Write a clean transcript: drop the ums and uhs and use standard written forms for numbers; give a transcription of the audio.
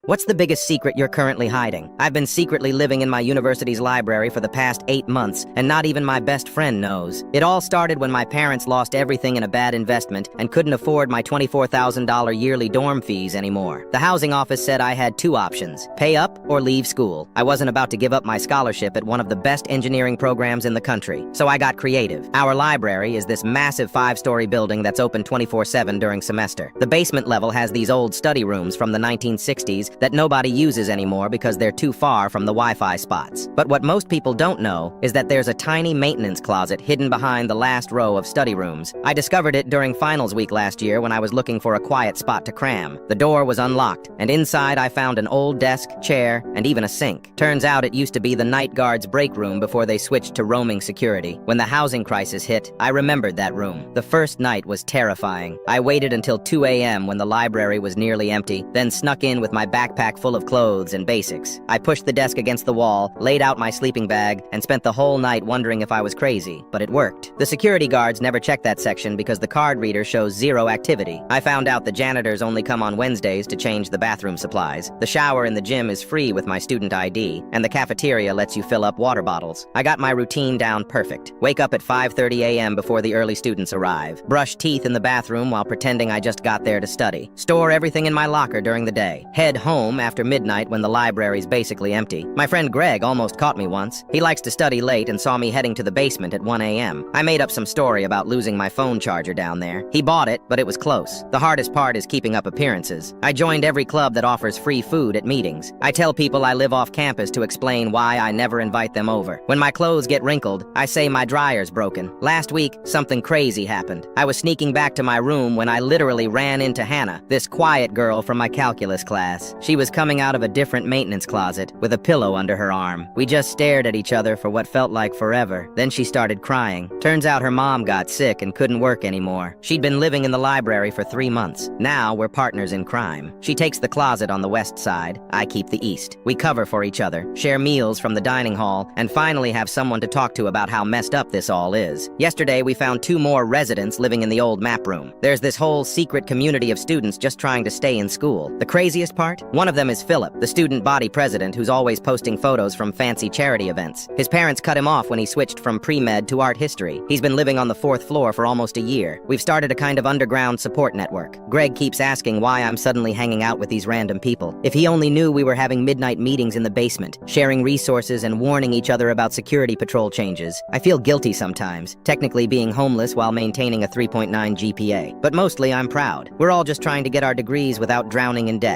What's the biggest secret you're currently hiding? I've been secretly living in my university's library for the past 8 months, and not even my best friend knows. It all started when my parents lost everything in a bad investment and couldn't afford my $24,000 yearly dorm fees anymore. The housing office said I had 2 options: pay up or leave school. I wasn't about to give up my scholarship at one of the best engineering programs in the country, so I got creative. Our library is this massive 5-story building that's open 24/7 during semester. The basement level has these old study rooms from the 1960s that nobody uses anymore because they're too far from the Wi-Fi spots. But what most people don't know is that there's a tiny maintenance closet hidden behind the last row of study rooms. I discovered it during finals week last year when I was looking for a quiet spot to cram. The door was unlocked, and inside I found an old desk, chair, and even a sink. Turns out it used to be the night guard's break room before they switched to roaming security. When the housing crisis hit, I remembered that room. The first night was terrifying. I waited until 2 a.m. when the library was nearly empty, then snuck in with my backpack full of clothes and basics. I pushed the desk against the wall, laid out my sleeping bag, and spent the whole night wondering if I was crazy, but it worked. The security guards never check that section because the card reader shows 0 activity. I found out the janitors only come on Wednesdays to change the bathroom supplies. The shower in the gym is free with my student ID, and the cafeteria lets you fill up water bottles. I got my routine down perfect. Wake up at 5:30 a.m. before the early students arrive. Brush teeth in the bathroom while pretending I just got there to study. Store everything in my locker during the day. Head home after midnight when the library's basically empty. My friend Greg almost caught me once. He likes to study late and saw me heading to the basement at 1 a.m. I made up some story about losing my phone charger down there. He bought it, but it was close. The hardest part is keeping up appearances. I joined every club that offers free food at meetings. I tell people I live off campus to explain why I never invite them over. When my clothes get wrinkled, I say my dryer's broken. Last week, something crazy happened. I was sneaking back to my room when I literally ran into Hannah, this quiet girl from my calculus class. She was coming out of a different maintenance closet with a pillow under her arm. We just stared at each other for what felt like forever. Then she started crying. Turns out her mom got sick and couldn't work anymore. She'd been living in the library for 3 months. Now we're partners in crime. She takes the closet on the west side. I keep the east. We cover for each other, share meals from the dining hall, and finally have someone to talk to about how messed up this all is. Yesterday, we found 2 more residents living in the old map room. There's this whole secret community of students just trying to stay in school. The craziest part? One of them is Philip, the student body president who's always posting photos from fancy charity events. His parents cut him off when he switched from pre-med to art history. He's been living on the 4th floor for almost a year. We've started a kind of underground support network. Greg keeps asking why I'm suddenly hanging out with these random people. If he only knew we were having midnight meetings in the basement, sharing resources and warning each other about security patrol changes. I feel guilty sometimes, technically being homeless while maintaining a 3.9 GPA. But mostly I'm proud. We're all just trying to get our degrees without drowning in debt.